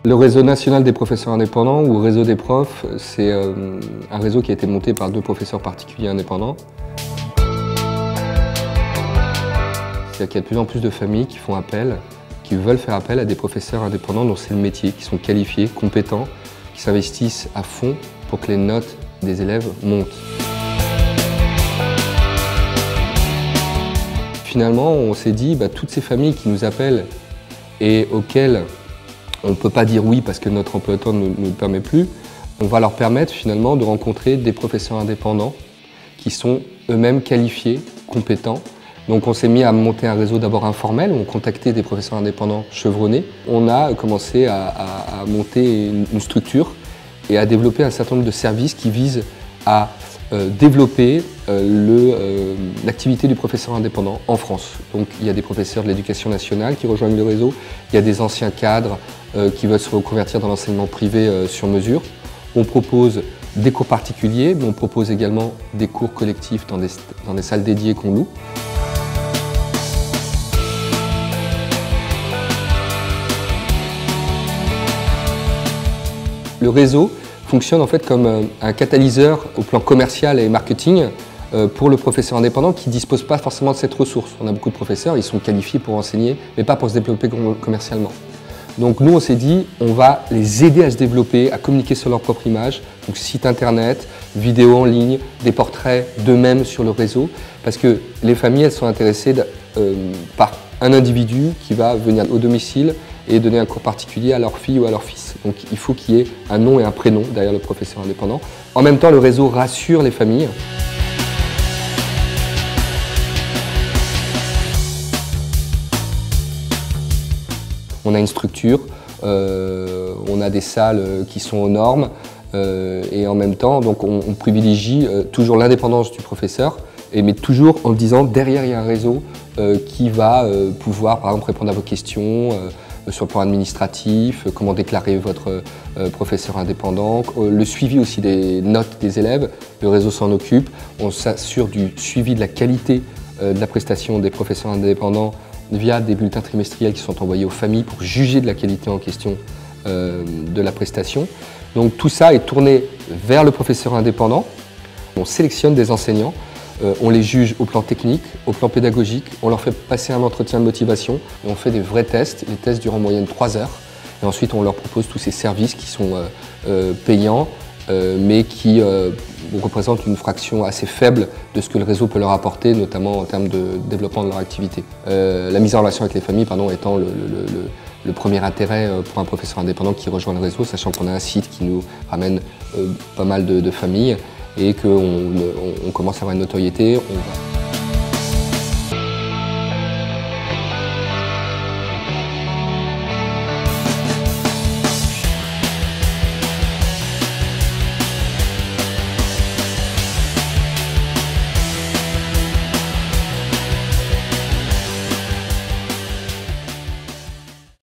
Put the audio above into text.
Le réseau national des professeurs indépendants, ou réseau des profs, c'est un réseau qui a été monté par 2 professeurs particuliers indépendants. C'est-à-dire qu'il y a de plus en plus de familles qui font appel, qui veulent faire appel à des professeurs indépendants dont c'est le métier, qui sont qualifiés, compétents, qui s'investissent à fond pour que les notes des élèves montent. Finalement, on s'est dit, toutes ces familles qui nous appellent et auxquelles on ne peut pas dire oui parce que notre emploi du temps ne nous le permet plus, on va leur permettre finalement de rencontrer des professeurs indépendants qui sont eux-mêmes qualifiés, compétents. Donc on s'est mis à monter un réseau d'abord informel, où on contactait des professeurs indépendants chevronnés. On a commencé à monter une structure et à développer un certain nombre de services qui visent à développer l'activité du professeur indépendant en France. Donc il y a des professeurs de l'éducation nationale qui rejoignent le réseau, il y a des anciens cadres qui veulent se reconvertir dans l'enseignement privé sur mesure. On propose des cours particuliers, mais on propose également des cours collectifs dans des salles dédiées qu'on loue. Le réseau fonctionne en fait comme un catalyseur au plan commercial et marketing pour le professeur indépendant qui ne dispose pas forcément de cette ressource. On a beaucoup de professeurs, ils sont qualifiés pour enseigner, mais pas pour se développer commercialement. Donc nous, on s'est dit, on va les aider à se développer, à communiquer sur leur propre image, donc site internet, vidéos en ligne, des portraits d'eux-mêmes sur le réseau, parce que les familles, elles sont intéressées par un individu qui va venir au domicile et donner un cours particulier à leur fille ou à leur fils. Donc il faut qu'il y ait un nom et un prénom derrière le professeur indépendant. En même temps, le réseau rassure les familles. On a une structure, on a des salles qui sont aux normes et en même temps, donc on privilégie toujours l'indépendance du professeur, mais toujours en disant derrière il y a un réseau qui va pouvoir par exemple répondre à vos questions sur le plan administratif, comment déclarer votre professeur indépendant, le suivi aussi des notes des élèves, le réseau s'en occupe, on s'assure du suivi de la qualité de la prestation des professeurs indépendants via des bulletins trimestriels qui sont envoyés aux familles pour juger de la qualité en question de la prestation. Donc tout ça est tourné vers le professeur indépendant. On sélectionne des enseignants, on les juge au plan technique, au plan pédagogique, on leur fait passer un entretien de motivation et on fait des vrais tests. Les tests durent en moyenne 3 heures et ensuite on leur propose tous ces services qui sont payants mais qui représentent une fraction assez faible de ce que le réseau peut leur apporter, notamment en termes de développement de leur activité. La mise en relation avec les familles étant le premier intérêt pour un professeur indépendant qui rejoint le réseau, sachant qu'on a un site qui nous ramène pas mal de familles et qu'on commence à avoir une notoriété.